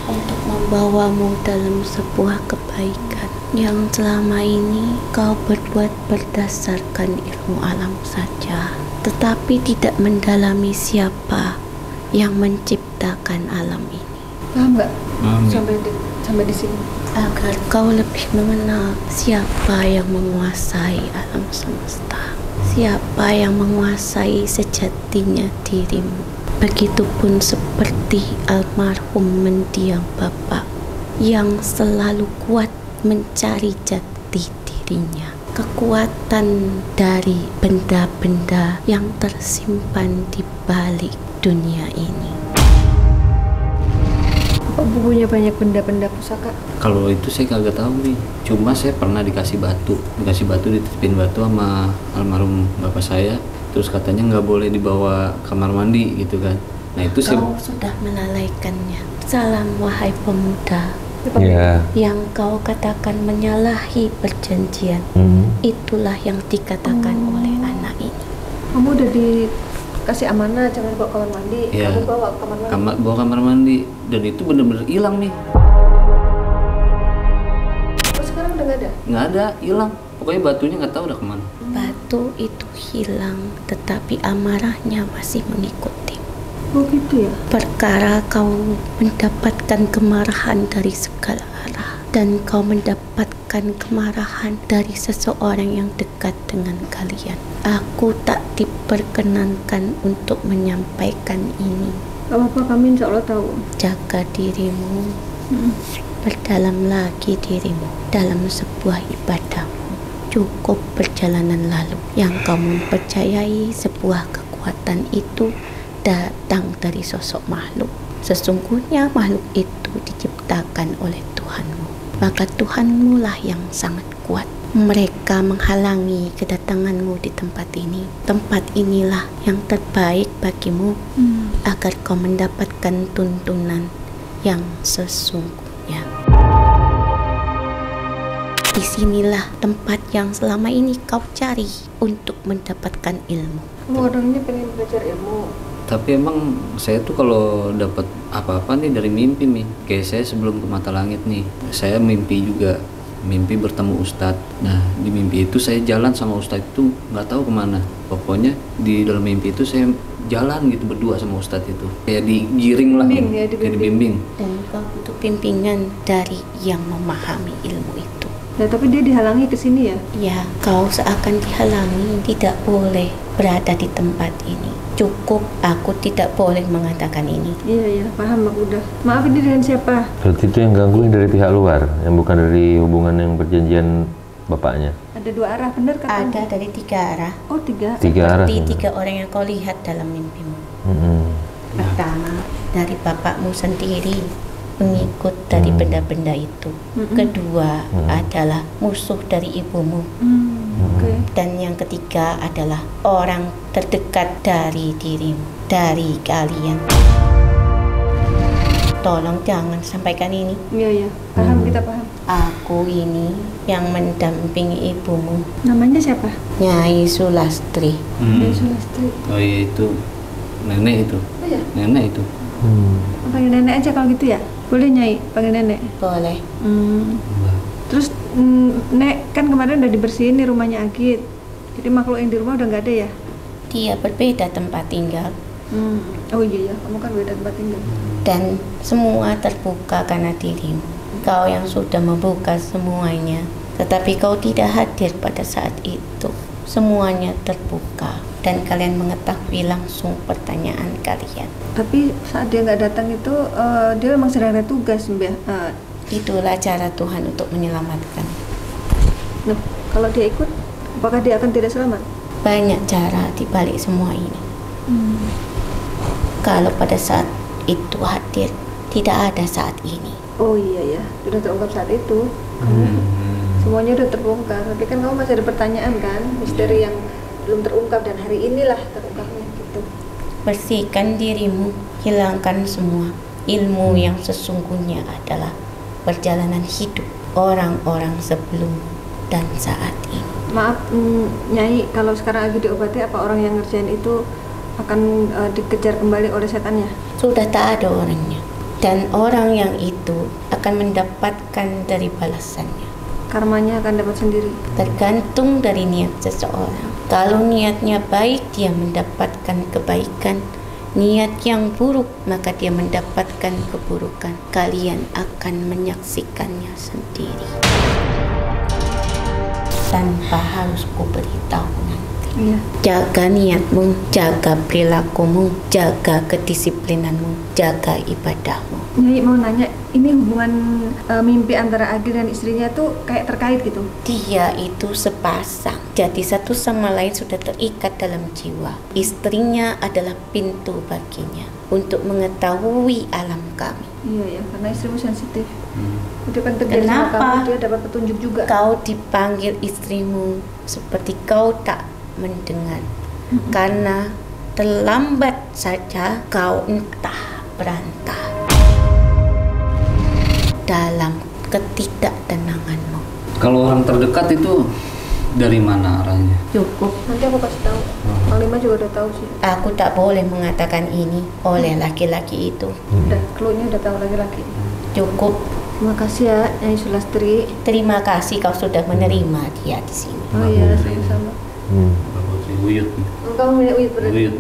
untuk membawamu dalam sebuah kebaikan yang selama ini kau berbuat berdasarkan ilmu alam saja, tetapi tidak mendalami siapa yang menciptakan alam ini. Paham nggak? Paham. Sampai di sini. Agar kau lebih mengenal siapa yang menguasai alam semesta, siapa yang menguasai sejatinya dirimu. Begitupun seperti almarhum mendiang bapak yang selalu kuat mencari jati dirinya. Kekuatan dari benda-benda yang tersimpan di balik dunia ini. Kok bukunya banyak benda-benda pusaka? Kalau itu saya kagak tahu nih. Cuma saya pernah dikasih batu dititipin batu sama almarhum bapak saya. Terus katanya nggak boleh dibawa kamar mandi gitu kan. Nah itu saya Kau sudah melalaikannya. Salam wahai pemuda Ya. yang kau katakan menyalahi perjanjian. Itulah yang dikatakan oleh anak ini. Kamu udah dikasih amanah jangan bawa kamar mandi. Iya. Kamu bawa kamar mandi. bawa kamar mandi dan itu bener-bener hilang nih. nggak ada, hilang. Pokoknya batunya nggak tahu udah kemana. Batu itu hilang, tetapi amarahnya masih mengikuti. Oh gitu ya. Perkara kau mendapatkan kemarahan dari segala arah, dan kau mendapatkan kemarahan dari seseorang yang dekat dengan kalian. Aku tak diperkenankan untuk menyampaikan ini. Gak apa-apa, kami insya Allah tahu. Jaga dirimu, berdalam lagi dirimu dalam sebuah ibadahmu. Cukup perjalanan lalu yang kau mempercayai sebuah kekuatan itu datang dari sosok makhluk. Sesungguhnya makhluk itu diciptakan oleh Tuhanmu, maka Tuhanmu lah yang sangat kuat. Mereka menghalangi kedatanganmu di tempat ini. Tempat inilah yang terbaik bagimu agar kau mendapatkan tuntunan yang sesungguhnya. Disinilah tempat yang selama ini kau cari untuk mendapatkan ilmu. Kamu orangnya pengen belajar ilmu. Tapi emang saya tuh kalau dapat apa-apa nih dari mimpi nih. Kayak saya sebelum ke Mata Langit nih, saya mimpi juga. Mimpi bertemu Ustadz. Nah, di mimpi itu saya jalan sama Ustadz itu nggak tahu kemana. Pokoknya di dalam mimpi itu saya jalan gitu berdua sama Ustadz itu. Kayak digiring lah, kayak dibimbing. Dan kau butuh bimbingan dari yang memahami ilmu itu. Nah, tapi dia dihalangi ke sini ya? Ya, kau seakan dihalangi, tidak boleh berada di tempat ini. Cukup, aku tidak boleh mengatakan ini. Iya, paham aku udah. Maaf, ini dengan siapa? Berarti itu yang ganggu yang dari pihak luar, yang bukan dari hubungan yang perjanjian bapaknya. Ada 2 arah, benar kan? Ada dari 3 arah. Oh, 3? 3 arah. Seperti 3 orang yang kau lihat dalam mimpimu. Pertama, dari bapakmu sendiri, pengikut dari benda-benda itu. Kedua adalah musuh dari ibumu. Oke. Dan yang ketiga adalah orang terdekat dari dirimu, dari kalian. Tolong jangan sampaikan ini. Iya, paham, kita paham. Aku ini yang mendampingi ibumu. Namanya siapa? Nyai Sulastri. Nyai Sulastri. Oh iya, itu nenek itu. Oh ya? Nenek itu. Panggil nenek aja kalau gitu ya? Boleh Nyai, panggil nenek? Boleh. Terus Nek, kan kemarin udah dibersihin nih rumahnya Agit. Jadi makhluk yang di rumah udah nggak ada ya? Dia berbeda tempat tinggal. Oh iya, kamu kan beda tempat tinggal. Dan semua terbuka karena dirimu. Kau yang sudah membuka semuanya, tetapi kau tidak hadir pada saat itu. Semuanya terbuka dan kalian mengetahui langsung pertanyaan kalian. Tapi saat dia nggak datang itu, dia memang sedang ada tugas, Mbak. Itulah cara Tuhan untuk menyelamatkan. Nah, kalau dia ikut, apakah dia akan tidak selamat? Banyak cara di balik semua ini. Kalau pada saat itu hadir, tidak ada saat ini. Oh iya, sudah terungkap saat itu. Semuanya udah terbongkar. Tapi kan kamu masih ada pertanyaan kan, misteri yang belum terungkap, dan hari inilah terungkapnya gitu. Bersihkan dirimu, hilangkan semua. Ilmu yang sesungguhnya adalah perjalanan hidup orang-orang sebelum dan saat ini. Maaf, Nyai, kalau sekarang lagi diobati, apa orang yang ngerjain itu akan dikejar kembali oleh setannya? Sudah tak ada orangnya, dan orang yang itu akan mendapatkan dari balasannya. Karmanya akan dapat sendiri. Tergantung dari niat seseorang. Kalau niatnya baik, dia mendapatkan kebaikan. Niat yang buruk, maka dia mendapatkan keburukan. Kalian akan menyaksikannya sendiri. Tanpa harus kuberitahu nanti. Iya. Jaga niatmu, jaga perilakumu, jaga kedisiplinanmu, jaga ibadahmu. Nyai mau nanya, ini hubungan mimpi antara Agil dan istrinya tuh kayak terkait gitu? Dia itu sepasang, jadi satu sama lain sudah terikat dalam jiwa. Istrinya adalah pintu baginya untuk mengetahui alam kami. Iya, karena istrimu sensitif. Itu kan terjadi sama Kenapa? kamu, dia dapat petunjuk juga. Kau dipanggil istrimu seperti kau tak mendengar, karena terlambat saja kau entah berantah dalam ketidaktenanganmu. Kalau orang terdekat itu dari mana arahnya? Cukup. Nanti aku kasih tahu. Panglima juga udah tahu sih. Aku tak boleh mengatakan ini oleh laki-laki itu. Udah, clue-nya udah tahu laki-laki. Cukup, Terima kasih ya Nyai Sulastri. Terima kasih kau sudah menerima dia di sini. Oh iya, saya sama. Uyut. Kamu punya Uyut berarti? Uyut.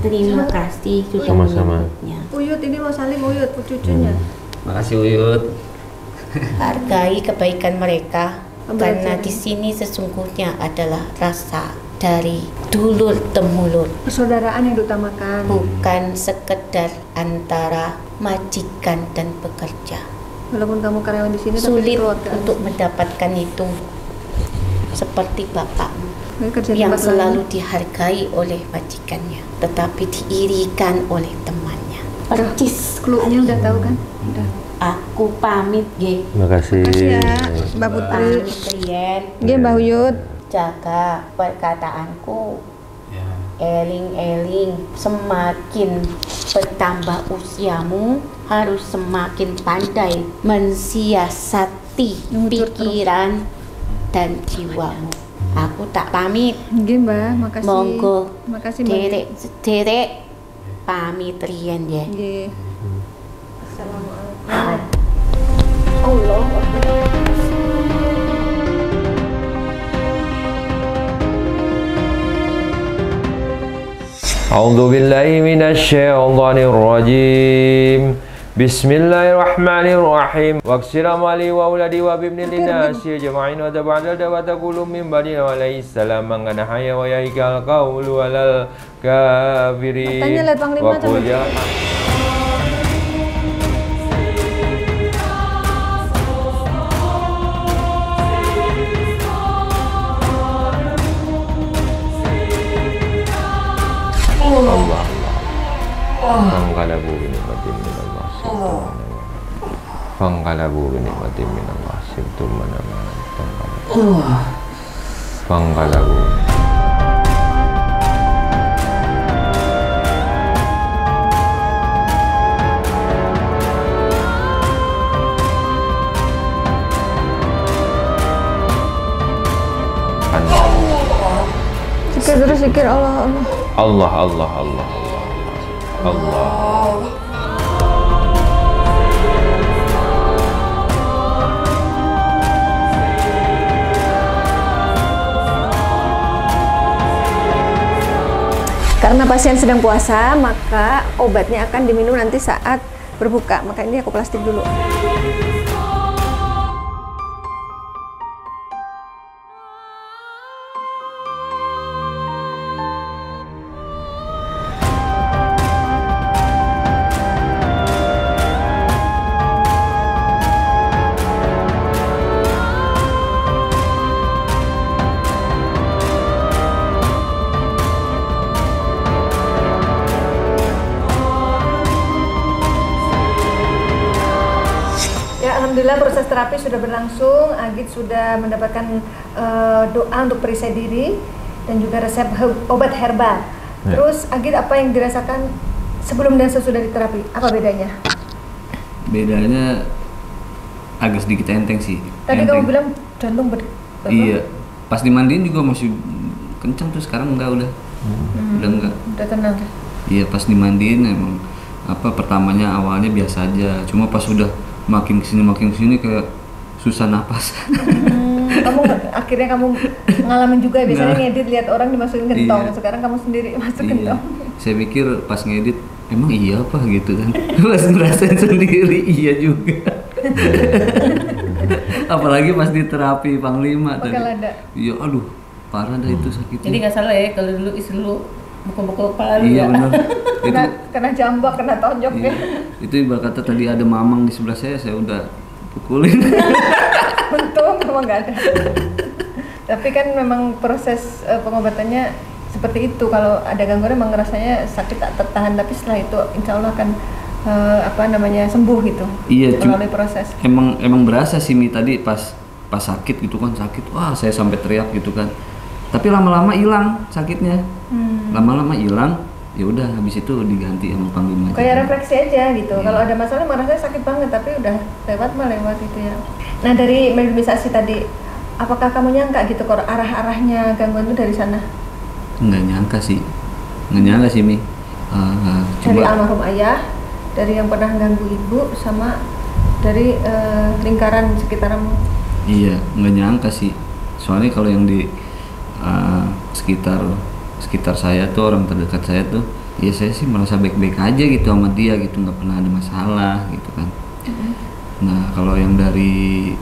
Terima kasih sudah Sama-sama. menyebutnya. Uyut ini mau salim Uyut, cucunya. Makasih Uyut. Hargai kebaikan mereka karena Belajar. di sini sesungguhnya adalah rasa dari dulur temulur, Persaudaraan yang diutamakan. bukan sekedar antara majikan dan pekerja. Walaupun kamu karyawan di sini, tapi Sulit keluarga. untuk mendapatkan itu seperti bapakmu Ini kerja di yang tempat selalu lain. dihargai oleh majikannya, tetapi diirikan oleh temannya. Percis Klubnya udah tahu kan? Udah. aku pamit ge. Terima kasih. Makasih ya, Mbak Putri. Pamit Rien, Nggih, Mbak Uyut. jaga perkataanku. Ya. Eling-eling, semakin bertambah usiamu harus semakin pandai mensiasati Nutur pikiran dan jiwamu. Aku tak pamit. Nggih, Mbak, makasih. Monggo, Makasih, Mbak. derek pamit Rien ya. Nggih. Assalamualaikum. Allah. A'udzu billahi minasyaitonir rajim. Bismillahirrahmanirrahim. Waqsiram ali wa uladi wa bibni linasi jama'in wa tab'al wa taqulu min ba'di wa alayhi salam man kana hayya wa yaikal qawlu walal kafirin. Tanya lihat Panglima Wa qul coba. ya Allah. Fangqalabu bi ni'matin minallah Fangqalabu bi ni'matin minallah sibtum manama Fangqalabu Sikir terus sikir Allah Allah. Allah Allah Allah Allah Allah. Karena pasien sedang puasa, maka obatnya akan diminum nanti saat berbuka. Maka ini aku plastik dulu. Ya, alhamdulillah proses terapi sudah berlangsung. Agit sudah mendapatkan doa untuk perisai diri dan juga resep obat herbal. Ya. Terus Agit, apa yang dirasakan sebelum dan sesudah diterapi? Apa bedanya? Bedanya agak sedikit enteng sih. Tadi Enteng. kamu bilang jantung Iya. Pas dimandiin juga masih kencang, tuh sekarang enggak udah. Udah enggak. udah tenang. Iya, pas dimandiin emang pertamanya awalnya biasa aja. Cuma pas udah makin kesini kayak susah napas. Kamu akhirnya kamu ngalamin juga ya, biasanya Nggak. ngedit lihat orang dimasukin gentong. Iya. Sekarang kamu sendiri masuk Iya. gentong. Saya pikir pas ngedit emang iya apa gitu kan. Pas ngerasain sendiri iya juga. Apalagi pas di terapi Panglima Pakai tadi. lada. Iya, aduh, parah dah itu sakitnya. Jadi nggak salah ya kalau dulu istri lu mukul-mukul kepala lu Iya ya. benar. Itu Kena jambak, kena tonjok iya. ya. Itu ibarat kata tadi ada mamang di sebelah saya udah pukulin. Untung memang nggak ada. Tapi kan memang proses pengobatannya seperti itu. Kalau ada gangguan memang rasanya sakit tak tertahan, tapi setelah itu insya Allah akan sembuh gitu. Iya, melalui proses. Emang berasa sih Mi tadi pas sakit gitu kan, sakit. Wah, saya sampai teriak gitu kan. Tapi lama-lama hilang sakitnya. Lama-lama hilang. Ya udah habis itu diganti sama Panglima. Kayak refleksi aja gitu. Iya. Kalau ada masalah merasa sakit banget, tapi udah lewat gitu ya. Nah, dari mediumisasi tadi, apakah kamu nyangka gitu kalau arah-arahnya gangguan itu dari sana? Nggak nyangka sih Mi. Dari almarhum ayah, dari yang pernah ganggu ibu, sama dari lingkaran sekitarmu. Iya, nggak nyangka sih. Soalnya kalau yang di sekitar saya tuh, orang terdekat saya tuh, ya saya sih merasa baik-baik aja gitu sama dia gitu, nggak pernah ada masalah gitu kan. Nah kalau yang dari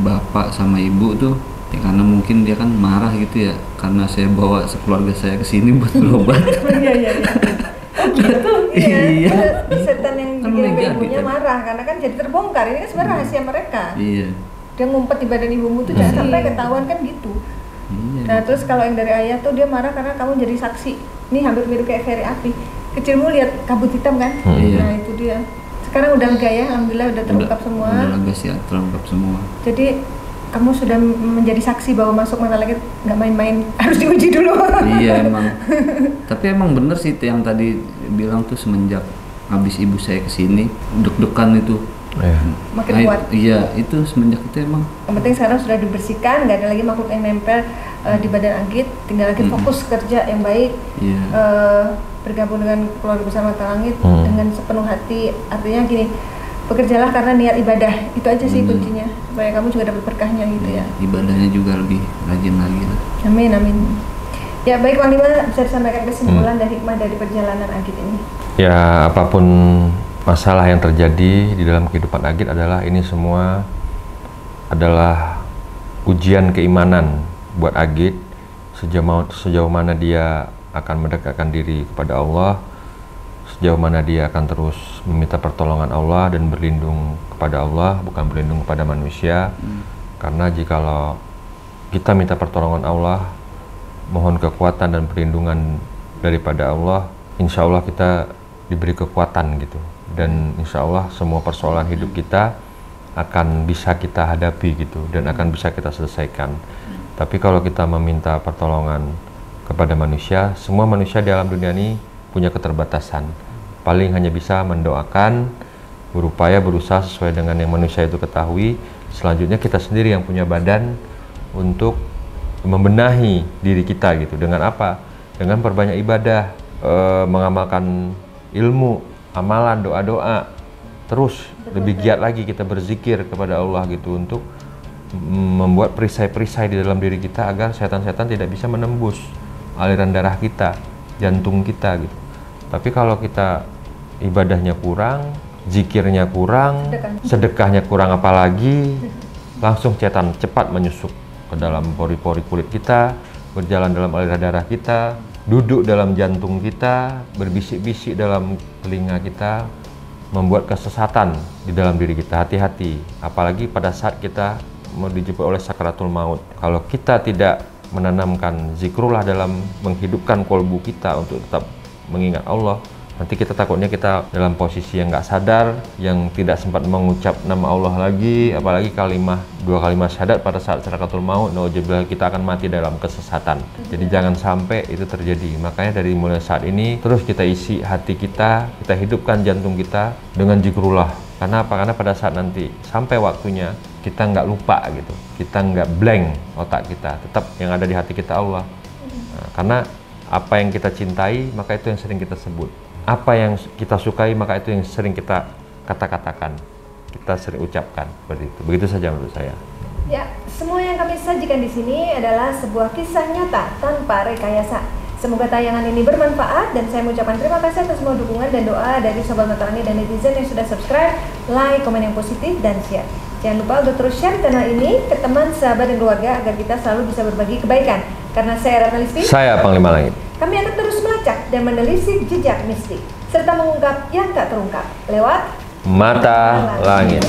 bapak sama ibu tuh, ya karena mungkin dia kan marah gitu ya, karena saya bawa sekeluarga saya ke sini buat berobat. Iya. Oh gitu, Iya. Setan yang Kan dikirim boleh ibunya jadi, kan? marah karena kan jadi terbongkar. Ini kan sebenarnya rahasia mereka. Iya. Dia ngumpet di badan ibumu tuh jangan sampai ketahuan kan gitu. Iya. Nah terus kalau yang dari ayah tuh dia marah karena kamu jadi saksi. Ini hampir mirip kayak Ferry Api. Kecilmu lihat kabut hitam kan? Iya. Nah itu dia. Sekarang udah lega ya, alhamdulillah udah terungkap semua. Udah lega sih, terungkap semua. Jadi kamu sudah menjadi saksi bahwa masuk mata langit nggak main-main, harus diuji dulu. Iya emang. Tapi emang bener sih yang tadi bilang tuh, semenjak habis ibu saya kesini, deg-degan itu. Makin Nah, kuat. Iya, itu semenjak itu emang. Yang penting sekarang sudah dibersihkan, nggak ada lagi makhluk yang nempel di badan Agit, tinggal lagi fokus kerja yang baik, Iya. bergabung dengan keluarga bersama Mata Langit dengan sepenuh hati. Artinya gini, bekerjalah karena niat ibadah, itu aja sih kuncinya, supaya kamu juga dapat berkahnya gitu ya. Ibadahnya juga lebih rajin lagi lah. Amin, amin. Ya baik, Bang Lima, bisa disampaikan kesimpulan dari hikmah dari perjalanan Agit ini? Ya, apapun masalah yang terjadi di dalam kehidupan Agit adalah ini semua adalah ujian keimanan buat Agit, sejauh mana dia akan mendekatkan diri kepada Allah, sejauh mana dia akan terus meminta pertolongan Allah dan berlindung kepada Allah, bukan berlindung kepada manusia. Karena jikalau kita minta pertolongan Allah, mohon kekuatan dan perlindungan daripada Allah, insya Allah kita diberi kekuatan gitu. Dan insya Allah semua persoalan hidup kita akan bisa kita hadapi gitu, dan akan bisa kita selesaikan. Tapi kalau kita meminta pertolongan kepada manusia, semua manusia di alam dunia ini punya keterbatasan. Paling hanya bisa mendoakan, berupaya berusaha sesuai dengan yang manusia itu ketahui. Selanjutnya kita sendiri yang punya badan untuk membenahi diri kita gitu. Dengan apa? Dengan perbanyak ibadah, mengamalkan ilmu, amalan, doa-doa, terus lebih giat lagi kita berzikir kepada Allah gitu, untuk membuat perisai-perisai di dalam diri kita agar setan-setan tidak bisa menembus aliran darah kita, jantung kita gitu. Tapi kalau kita ibadahnya kurang, zikirnya kurang, sedekahnya kurang apalagi, langsung setan cepat menyusup ke dalam pori-pori kulit kita, berjalan dalam aliran darah kita, duduk dalam jantung kita, berbisik-bisik dalam telinga kita, membuat kesesatan di dalam diri kita. Hati-hati, apalagi pada saat kita mau dijemput oleh sakaratul maut. Kalau kita tidak menanamkan zikrullah dalam menghidupkan kolbu kita untuk tetap mengingat Allah, nanti kita takutnya kita dalam posisi yang nggak sadar, yang tidak sempat mengucap nama Allah lagi, apalagi dua kalimat syahadat pada saat sakaratul maut, nauzubillah, kita akan mati dalam kesesatan. Jadi jangan sampai itu terjadi. Makanya dari mulai saat ini terus kita isi hati kita hidupkan jantung kita dengan zikrullah. Karena apa? Karena pada saat nanti sampai waktunya kita nggak lupa gitu, kita nggak blank otak kita, tetap yang ada di hati kita Allah. Nah, karena apa yang kita cintai maka itu yang sering kita sebut, apa yang kita sukai maka itu yang sering kita kata-katakan, kita sering ucapkan seperti itu. Begitu saja menurut saya. Ya, semua yang kami sajikan di sini adalah sebuah kisah nyata tanpa rekayasa. Semoga tayangan ini bermanfaat, dan saya mengucapkan terima kasih atas semua dukungan dan doa dari Sobat Mata Langit dan netizen yang sudah subscribe, like, komen yang positif, dan share. Jangan lupa untuk terus share channel ini ke teman, sahabat, dan keluarga agar kita selalu bisa berbagi kebaikan. Karena saya Ratna Listi, saya Panglima Langit. Kami akan terus melacak dan menelisik jejak mistik serta mengungkap yang tak terungkap lewat Mata Langit.